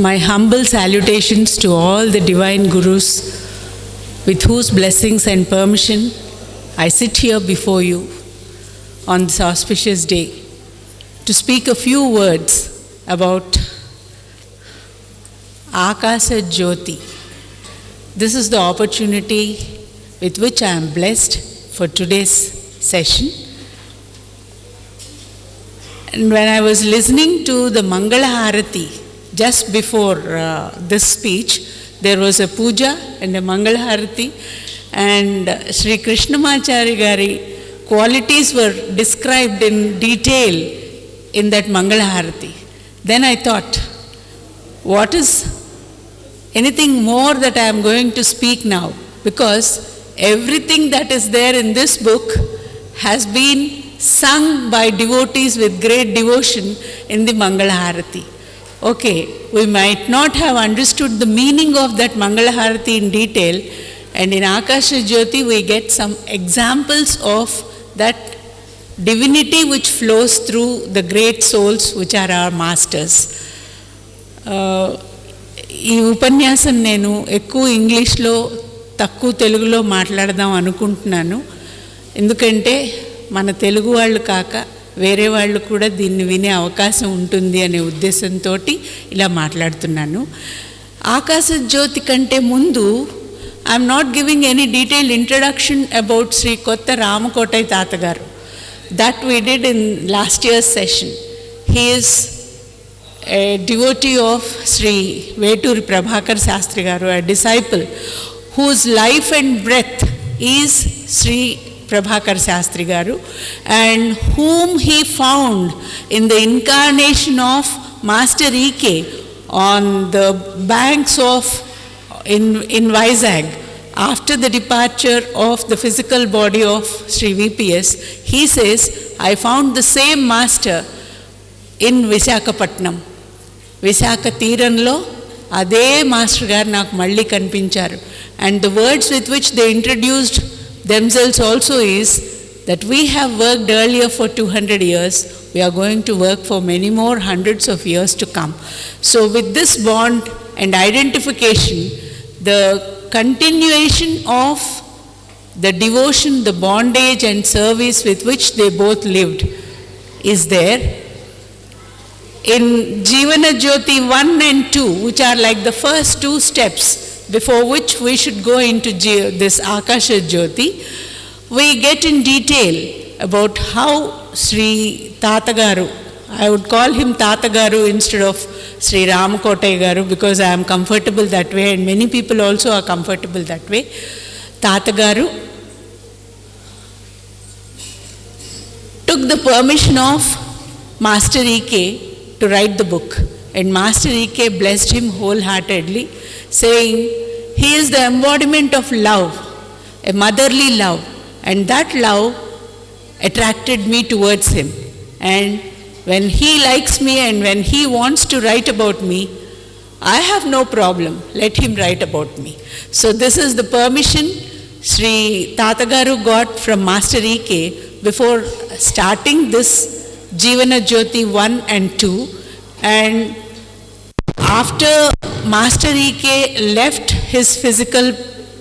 My humble salutations to all the divine gurus with whose blessings and permission I sit here before you on this auspicious day to speak a few words about Akasa Jyoti. This is the opportunity with which I am blessed for today's session. And when I was listening to the Mangala Harati just before this speech, there was a puja and a Mangala Harati, and Sri Krishnamachari Gari qualities were described in detail in that Mangala Harati. Then I thought, what is anything more that I am going to speak now? Because everything that is there in this book has been sung by devotees with great devotion in the Mangala Harati. Okay, we might not have understood the meaning of that Mangala Harati in detail, and in Akasha Jyoti we get some examples of that divinity which flows through the great souls which are our masters. ఈ ఉపన్యాసం నేను ఎక్కువ ఇంగ్లీష్లో తక్కువ తెలుగులో మాట్లాడదాం అనుకుంటున్నాను. ఎందుకంటే మన తెలుగు వాళ్ళు కాక వేరే వాళ్ళు కూడా దీన్ని వినే అవకాశం ఉంటుంది అనే ఉద్దేశంతో ఇలా మాట్లాడుతున్నాను. ఆకాశ జ్యోతి కంటే ముందు I'm not giving any detailed introduction about Shri Kotha Ramakotayya తాత గారు. That we did in last years session. He is a devotee of Sri Veturi Prabhakar Shastri Garu, a disciple whose life and breath is Sri Prabhakar Shastri Garu, and whom he found in the incarnation of Master E.K. on the banks of in Vizag after the departure of the physical body of Sri VPS. He says, I found the same master in Visakhapatnam. Visakha తీరంలో అదే master గారు నాకు మళ్ళీ కనిపించారు. And the words with which they introduced themselves also is that we have worked earlier for 200 years, we are going to work for many more hundreds of years to come. So with this bond and identification, the continuation of the devotion, the bondage and service with which they both lived is there. In Jivana Jyoti 1 and 2, which are like the first two steps before which we should go into this Akasha Jyoti, we get in detail about how Sri Tata Garu, I would call him Tata Garu instead of Sri Ramakottai Garu because I am comfortable that way and many people also are comfortable that way. Tata Garu took the permission of Master E.K. to write the book, and Master E.K. blessed him wholeheartedly, saying he is the embodiment of love, a motherly love, and that love attracted me towards him, and when he likes me and when he wants to write about me, I have no problem, let him write about me. So this is the permission Sri Tata Garu got from Master E.K. before starting this Jivana Jyoti 1 and 2, and after Master E.K. left his physical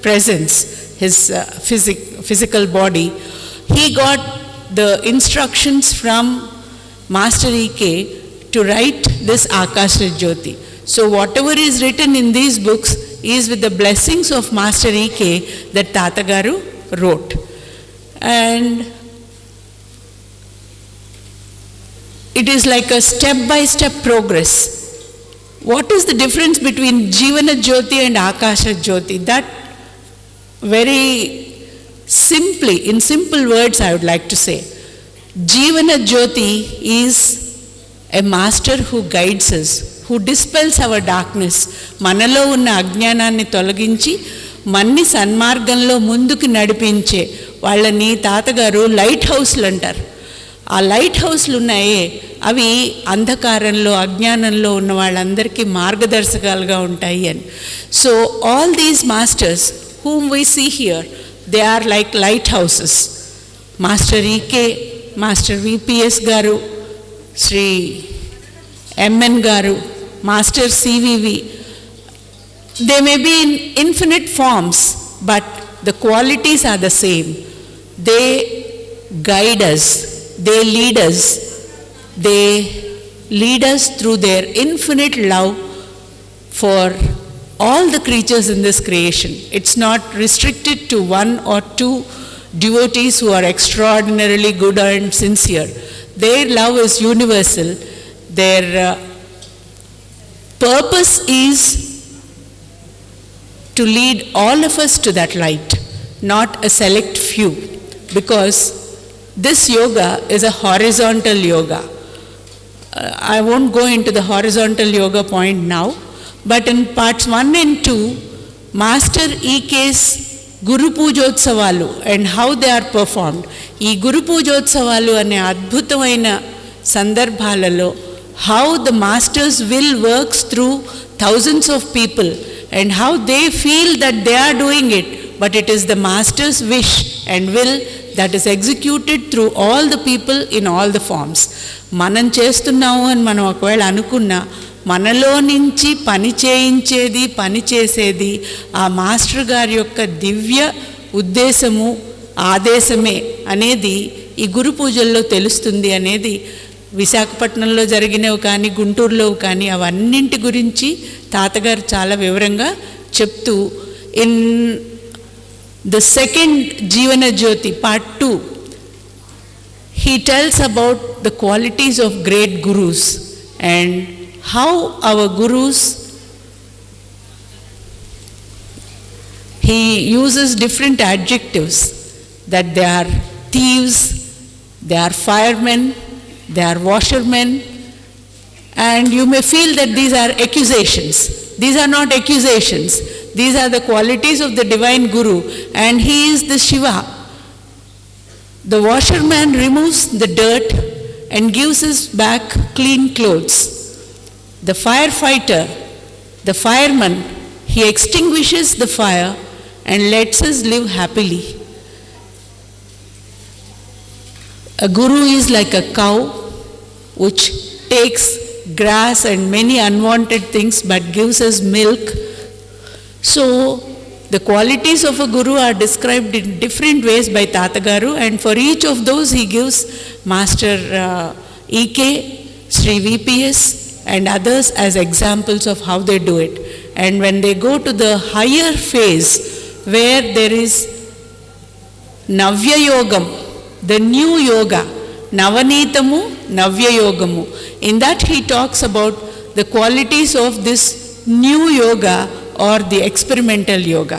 presence, his physical body, he got the instructions from Master E.K. to write this Akasha Jyoti. So whatever is written in these books is with the blessings of Master E.K. that Tata Garu wrote. And it is like a step-by-step progress. What is the difference between Jivana Jyoti and Akasha Jyoti? That very simply, in simple words, I would like to say, Jivana Jyoti is a master who guides us, who dispels our darkness. మనలో ఉన్న అజ్ఞానాన్ని తొలగించి మన్ని సన్మార్గంలో ముందుకు నడిపించే వాళ్ళని తాతగారు light హౌస్లు అంటారు. ఆ లైట్ హౌస్లు ఉన్నాయే అవి అంధకారంలో అజ్ఞానంలో ఉన్న వాళ్ళందరికీ మార్గదర్శకాలుగా ఉంటాయి అని. So all these masters whom we see here, they are like lighthouses. Master E.K., Master VPS Garu, Sri M.N. Garu, Master CVV. They may be in infinite forms, but the qualities are the same. They guide us, they lead us through their infinite love for all the creatures in this creation. It's not restricted to one or two devotees who are extraordinarily good and sincere. Their love is universal. Their purpose is to lead all of us to that light, not a select few, because this yoga is a horizontal yoga. I won't go into the horizontal yoga point now, but in parts 1 and 2, Master EK's Guru Pujotsavalu and how they are performed. ఈ గురు పూజోత్సవాలు అనే అద్భుతమైన సందర్భాలలో how the master's will works through thousands of people and how they feel that they are doing it, but it is the master's wish and will that is executed through all the people in all the forms. మనం చేస్తున్నాము అని మనం ఒకవేళ అనుకున్నా, మనలో నుంచి పని చేయించేది, పని చేసేది ఆ మాస్టర్ గారి యొక్క దివ్య ఉద్దేశము, ఆదేశమే అనేది ఈ గురు పూజల్లో తెలుస్తుంది అనేది విశాఖపట్నంలో జరిగినవి కానీ, గుంటూరులో కానీ అవన్నింటి గురించి తాతగారు చాలా వివరంగా చెప్తూ in the second Jeevan Jyoti part 2 he tells about the qualities of great gurus and how our gurus, he uses different adjectives that they are thieves, they are firemen, they are washermen, and you may feel that these are accusations. These are not accusations. These are the qualities of the divine Guru, and he is the Shiva. The washerman removes the dirt and gives us back clean clothes. The firefighter, the fireman, he extinguishes the fire and lets us live happily. A guru is like a cow which takes grass and many unwanted things but gives us milk. So the qualities of a guru are described in different ways by Tatagaru, and for each of those he gives Master EK, Sri VPS and others as examples of how they do it. And when they go to the higher phase where there is Navya Yogam, the new yoga, Navanitamu, Navya Yogamu, in that he talks about the qualities of this new yoga or the experimental yoga.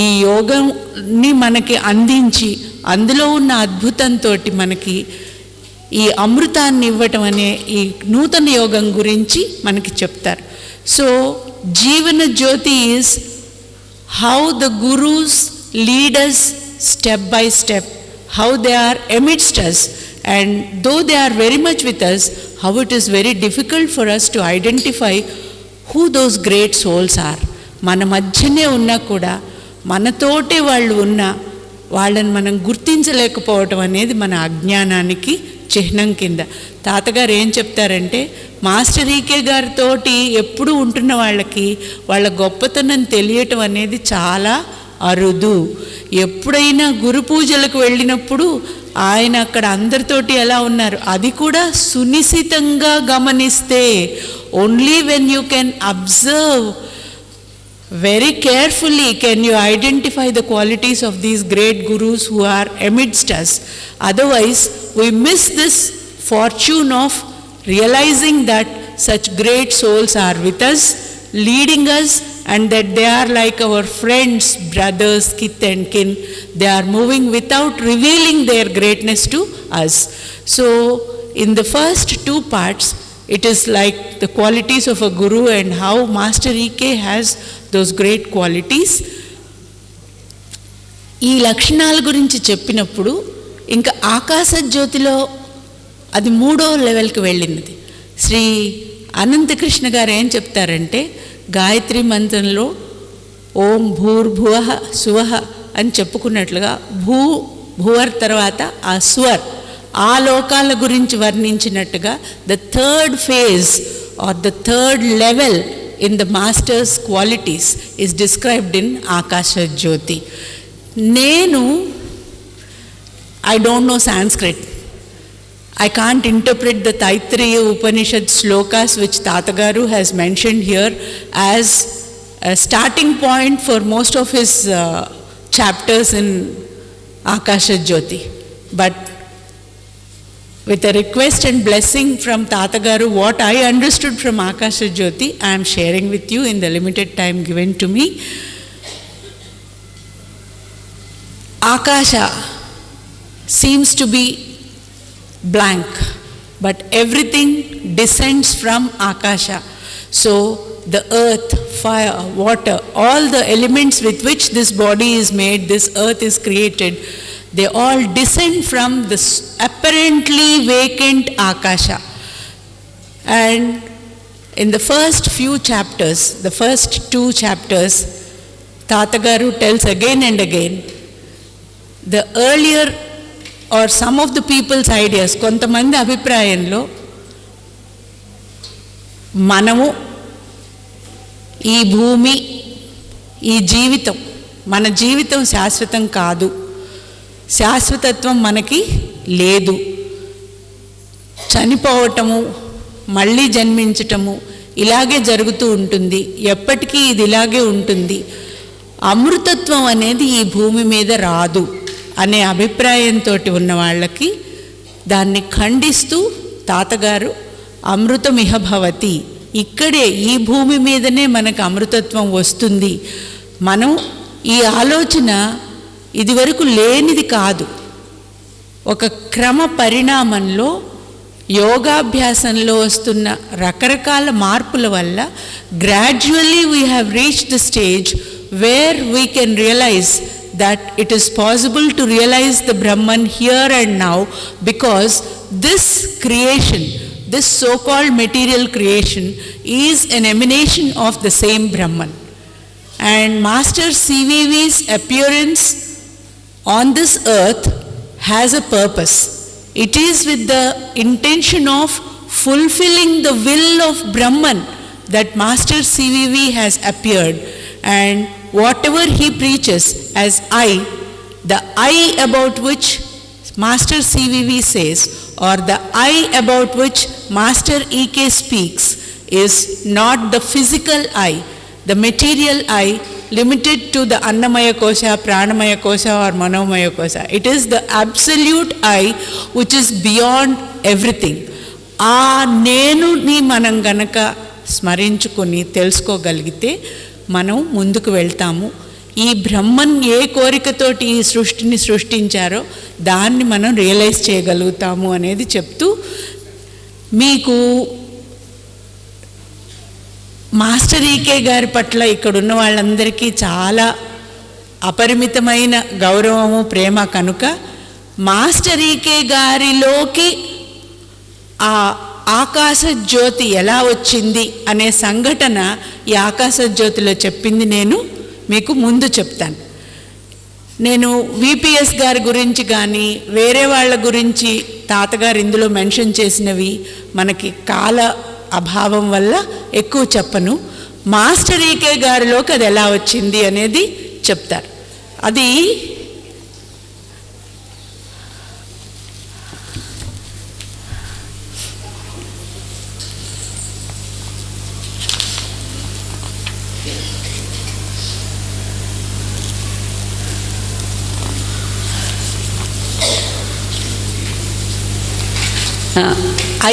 ఈ యోగాని మనకి అందించి అందులో ఉన్న అద్భుతంతో మనకి ఈ అమృతాన్ని ఇవ్వటం అనే ఈ నూతన యోగం గురించి మనకి చెప్తారు. So Jeevan Jyoti is how the gurus lead us step by step, how they are amidst us, and though they are very much with us, how it is very difficult for us to identify who those great souls are. మన మధ్యనే ఉన్నా కూడా, మనతోటే వాళ్ళు ఉన్నా వాళ్ళని మనం గుర్తించలేకపోవటం అనేది మన అజ్ఞానానికి చిహ్నం కింద. తాతగారు ఏం చెప్తారంటే, మాస్టర్ ఈకే గారితోటి ఎప్పుడు ఉంటున్న వాళ్ళకి వాళ్ళ గొప్పతనం తెలియటం అనేది చాలా అరుదు. ఎప్పుడైనా గురు పూజలకు వెళ్ళినప్పుడు ఆయన అక్కడ అందరితోటి ఎలా ఉన్నారు అది కూడా సునిశితంగా గమనిస్తే, only when you can observe very carefully can you identify the qualities of these great gurus who are amidst us. Otherwise we miss this fortune of realizing that such great souls are with us, leading us, and that they are like our friends, brothers, kith and kin. They are moving without revealing their greatness to us. So in the first 2 parts it is like the qualities of a guru and how Master EK has those great qualities. ఈ లక్షణాల గురించి చెప్పినప్పుడు ఇంకా ఆకాశ జ్యోతిలో అది 3వ లెవెల్కి వెళ్ళినది. శ్రీ అనంతకృష్ణ గారు ఏం చెప్తారంటే, గాయత్రి మంత్రంలో ఓం భూర్భువః సువః అని చెప్పుకున్నట్లుగా భూవర్ తర్వాత ఆ స్వర్, ఆ లోకాల గురించి వర్ణించినట్టుగా the third phase or the third level in the master's qualities is described in Akasha Jyoti. I don't know Sanskrit. I can't interpret the Taittiriya Upanishad slokas which Tatagaru has mentioned here as a starting point for most of his chapters in Akasha Jyoti. But with a request and blessing from Tatagaru, what I understood from Akasha Jyoti, I am sharing with you in the limited time given to me. Akasha seems to be blank, but everything descends from Akasha. So the earth, fire, water, all the elements with which this body is made, this earth is created, they all descend from this apparently vacant Akasha. And in the first few chapters, the first 2 chapters, Tatagaru tells again and again the earlier or some of the people's ideas. కొంతమంది అభిప్రాయంలో మనము ఈ భూమి, ఈ జీవితం, మన జీవితం శాశ్వతం కాదు, శాశ్వతత్వం మనకి లేదు, చనిపోవటము, మళ్ళీ జన్మించటము ఇలాగే జరుగుతూ ఉంటుంది, ఎప్పటికీ ఇది ఇలాగే ఉంటుంది, అమృతత్వం అనేది ఈ భూమి మీద రాదు అనే అభిప్రాయంతో ఉన్న వాళ్ళకి దాన్ని ఖండిస్తూ తాతగారు అమృతమిహ భవతి, ఇక్కడే ఈ భూమి మీదనే మనకు అమృతత్వం వస్తుంది, మనం ఈ ఆలోచన ఇదివరకు లేనిది కాదు, ఒక క్రమ పరిణామంలో యోగాభ్యాసంలో వస్తున్న రకరకాల మార్పుల వల్ల gradually we have reached the stage where we can realize that it is possible to realize the Brahman here and now, because this creation, this so-called material creation, is an emanation of the same Brahman. And Master CVV's appearance on this earth has a purpose. It is with the intention of fulfilling the will of Brahman that Master CVV has appeared. And whatever he preaches as I, the I about which Master CVV says, or the I about which Master EK speaks, is not the physical I, the material I, limited to the Annamaya Kosha, Pranamaya Kosha or Manomaya Kosha. It is the absolute I which is beyond everything. ఆ నేనుని మనం గనక స్మరించుకొని తెలుసుకోగలిగితే మనం ముందుకు వెళ్తాము. ఈ బ్రహ్మన్ ఏ కోరికతోటి ఈ సృష్టిని సృష్టించారో దాన్ని మనం రియలైజ్ చేయగలుగుతాము అనేది చెప్తూ, మీకు మాస్టర్ ఈకే గారి పట్ల ఇక్కడున్న వాళ్ళందరికీ చాలా అపరిమితమైన గౌరవము, ప్రేమ కనుక మాస్టర్ ఈకే గారిలోకి ఆ ఆకాశ జ్యోతి ఎలా వచ్చింది అనే సంఘటన ఈ ఆకాశ జ్యోతిలో చెప్పింది నేను మీకు ముందు చెప్తాను. నేను విపిఎస్ గారి గురించి కానీ వేరే వాళ్ళ గురించి తాతగారు ఇందులో మెన్షన్ చేసినవి మనకి కాల అభావం వల్ల ఎక్కువ చెప్పను. మాస్టర్ ఈకే గారిలోకి అది ఎలా వచ్చింది అనేది చెప్తారు. అది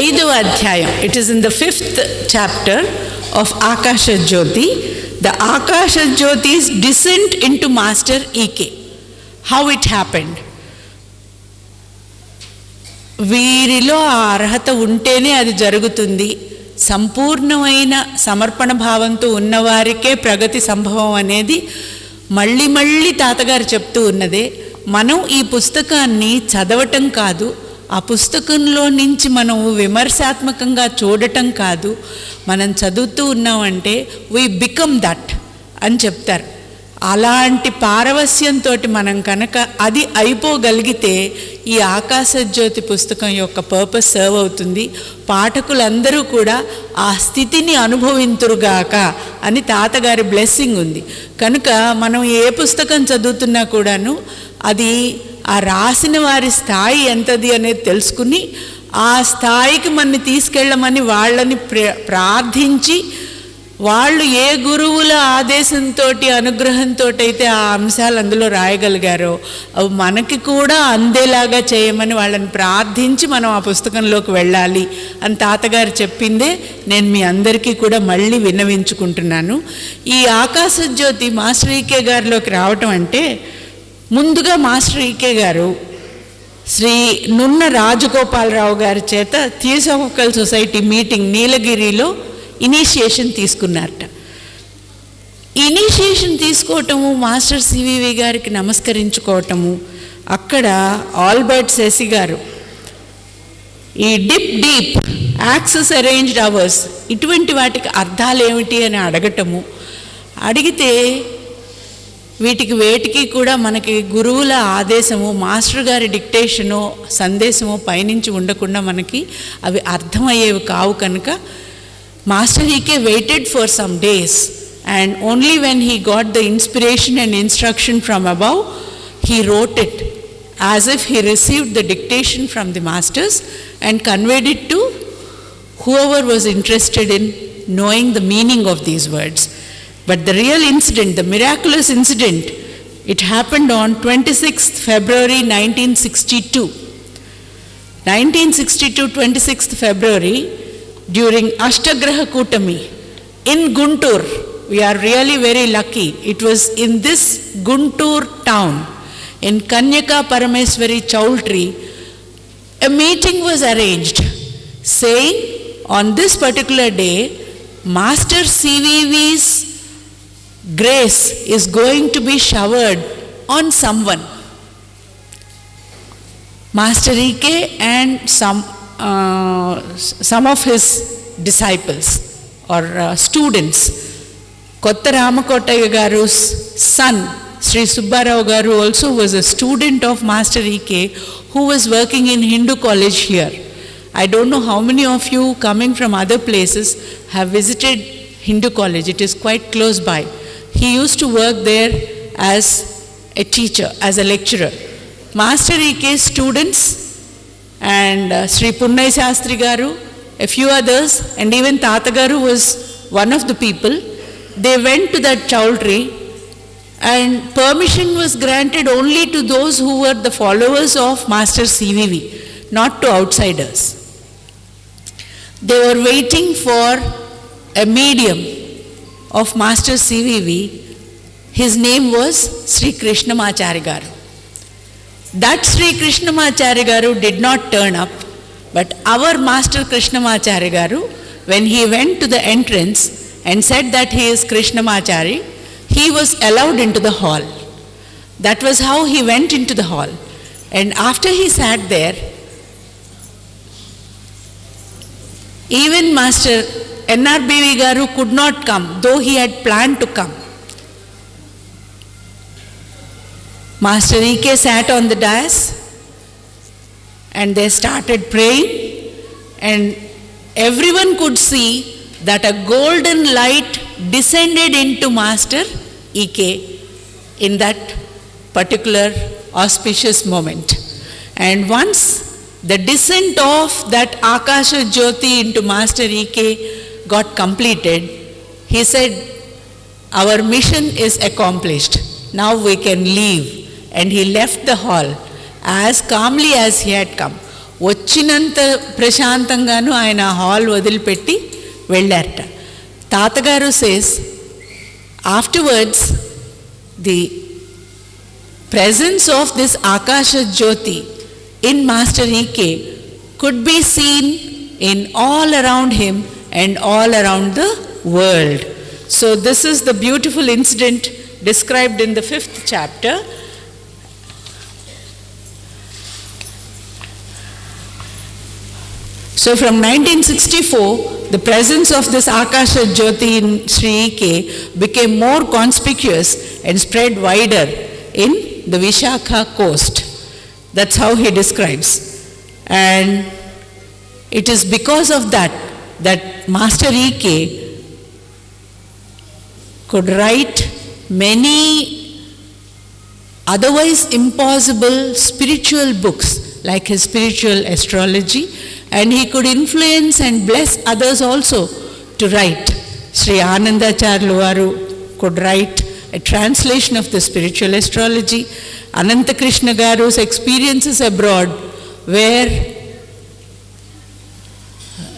ఐదవ అధ్యాయం. It is in the 5th chapter of Akasha Jyoti. The Akasha Jyoti's descent into Master EK. How it happened. వీరిలో ఆ అర్హత ఉంటేనే అది జరుగుతుంది. సంపూర్ణమైన సమర్పణ భావంతో ఉన్నవారికే ప్రగతి సంభవం అనేది మళ్ళీ మళ్ళీ తాతగారు చెప్తూ ఉన్నదే. మనం ఈ పుస్తకాన్ని చదవటం కాదు, ఆ పుస్తకంలో నుంచి మనం విమర్శాత్మకంగా చూడటం కాదు, మనం చదువుతూ ఉన్నామంటే వీ బికమ్ దట్ అని చెప్తారు. అలాంటి పారవస్యంతో మనం కనుక అది అయిపోగలిగితే ఈ ఆకాశజ్యోతి పుస్తకం యొక్క పర్పస్ సర్వ్ అవుతుంది. పాఠకులందరూ కూడా ఆ స్థితిని అనుభవింతురుగాక అని తాతగారి బ్లెస్సింగ్ ఉంది. కనుక మనం ఏ పుస్తకం చదువుతున్నా కూడాను అది ఆ రాసిన వారి స్థాయి ఎంతది అనేది తెలుసుకుని ఆ స్థాయికి మనని తీసుకెళ్ళమని వాళ్ళని ప్రార్థించి, వాళ్ళు ఏ గురువుల ఆదేశంతో అనుగ్రహంతో అయితే ఆ అంశాలు అందులో రాయగలిగారో అవి మనకి కూడా అందేలాగా చేయమని వాళ్ళని ప్రార్థించి మనం ఆ పుస్తకంలోకి వెళ్ళాలి అని తాతగారు చెప్పిందే నేను మీ అందరికీ కూడా మళ్ళీ విన్నవించుకుంటున్నాను. ఈ ఆకాశజ్యోతి మాస్టర్ ఈకే గారిలోకి రావటం అంటే, ముందుగా మాస్టర్ ఈకే గారు శ్రీ నున్న రాజగోపాలరావు గారి చేత థియోసాఫికల్ సొసైటీ మీటింగ్ నీలగిరిలో ఇనిషియేషన్ తీసుకున్నారట. ఇనిషియేషన్ తీసుకోవటము, మాస్టర్ సివివి గారికి నమస్కరించుకోవటము, అక్కడ ఆల్బర్ట్ సెసి గారు ఈ డీప్ యాక్సెస్ అరేంజ్డ్ అవర్స్ ఇటువంటి వాటికి అర్థాలు ఏమిటి అని అడగటము, అడిగితే వీటికి వేటికి కూడా మనకి గురువుల ఆదేశము, మాస్టర్ గారి డిక్టేషను, సందేశము పైనుంచి ఉండకుండా మనకి అవి అర్థమయ్యేవి కావు. కనుక master ఈకే waited for some days, and only when he got the inspiration and instruction from above, he wrote it as if he received the dictation from the masters and conveyed it to whoever was interested in knowing the meaning of these words. But the real incident, the miraculous incident, it happened on 26th February 1962. 26th February, during Ashtagraha Kutami in Guntur. We are really very lucky. It was in this Guntur town, in Kanyaka Parameswari Chowltree, a meeting was arranged saying on this particular day, Master CVV's grace is going to be showered on someone. Master EK and some of his disciples or students. Kotta Ramakottaya Garu's son, Sri Subbarao Garu, also was a student of Master EK who was working in Hindu college here. I don't know how many of you coming from other places have visited Hindu college. It is quite close by. He used to work there as a teacher, as a lecturer. Master EK's students and Sri Punnai Shastri Garu, a few others, and even Tata Garu was one of the people. They went to that Chowltree, and permission was granted only to those who were the followers of Master CVV, not to outsiders. They were waiting for a medium of Master CVV. His name was Sri Krishnamacharya Garu. That Sri Krishnamacharya Garu did not turn up, but our Master Krishnamacharya Garu, when he went to the entrance and said that he is Krishnamacharya, he was allowed into the hall. That was how he went into the hall. And after he sat there, even Master NRBV Garu could not come, though he had planned to come. Master EK sat on the dais and they started praying, and everyone could see that a golden light descended into Master EK in that particular auspicious moment. And once the descent of that Akasha Jyoti into Master EK got completed, he said, our mission is accomplished. Now we can leave. And he left the hall as calmly as he had come. వచ్చినంత ప్రశాంతంగాను ఆయన hall వదిలిపెట్టి వెళ్ళారట. తాతగారు says afterwards the presence of this Akasha Jyoti in Master EK could be seen in all around him and all around the world. So this is the beautiful incident described in the 5th chapter. So from 1964, the presence of this Akasha Jyoti in Sri E.K. became more conspicuous and spread wider in the Vishakha coast. That's how he describes. And it is because of that Master E.K. could write many otherwise impossible spiritual books like his spiritual astrology, and he could influence and bless others also to write. Sri Anandacharya Varu could write a translation of the spiritual astrology. Ananta Krishna Garu's experiences abroad, where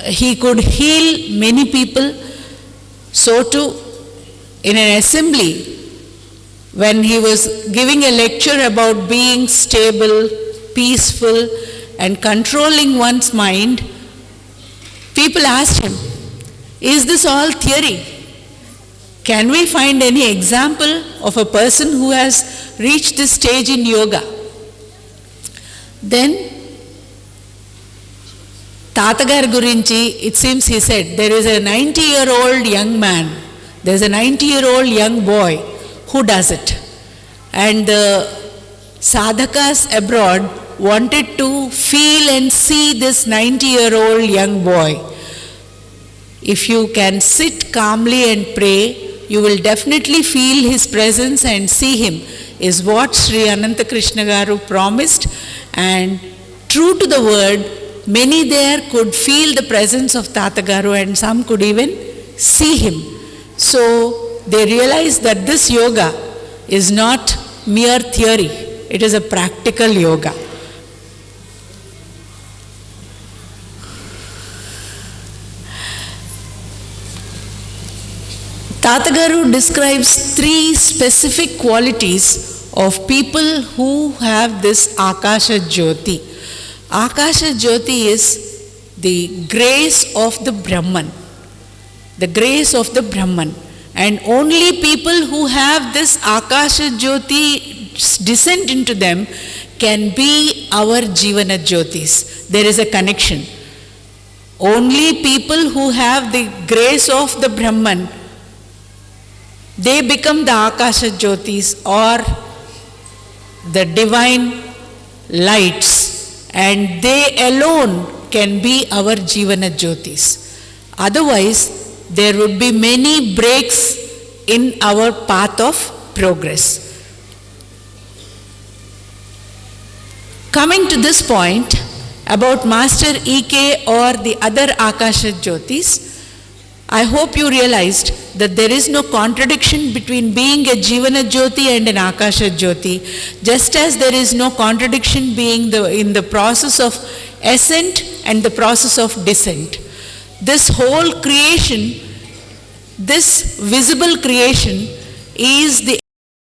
he could heal many people. So too, in an assembly, when he was giving a lecture about being stable, peaceful, and controlling one's mind, people asked him, is this all theory? Can we find any example of a person who has reached this stage in yoga? Then Tatagar Gurinchi, it seems he said, there is a 90-year-old young man, there is a 90-year-old young boy who does it. And the sadhakas abroad wanted to feel and see this 90-year-old young boy. If you can sit calmly and pray, you will definitely feel his presence and see him, is what Sri Ananta Krishna Garu promised. And true to the word, many there could feel the presence of Tata Garu, and some could even see him. So they realized that this yoga is not mere theory, it is a practical yoga. Tata Garu describes 3 specific qualities of people who have this Akasha Jyoti. Akasha Jyoti is the grace of the Brahman. The grace of the Brahman. And only people who have this Akasha Jyoti descent into them can be our Jivana Jyotis. There is a connection. Only people who have the grace of the Brahman, they become the Akasha Jyotis, or the divine lights, and they alone can be our Jivana Jyotis. Otherwise, there would be many breaks in our path of progress. Coming to this point about Master E.K. or the other Akasha Jyotis, I hope you realized that there is no contradiction between being a Jivana Jyoti and an Akasha Jyoti, just as there is no contradiction being in the process of ascent and the process of descent. This whole creation, this visible creation, is the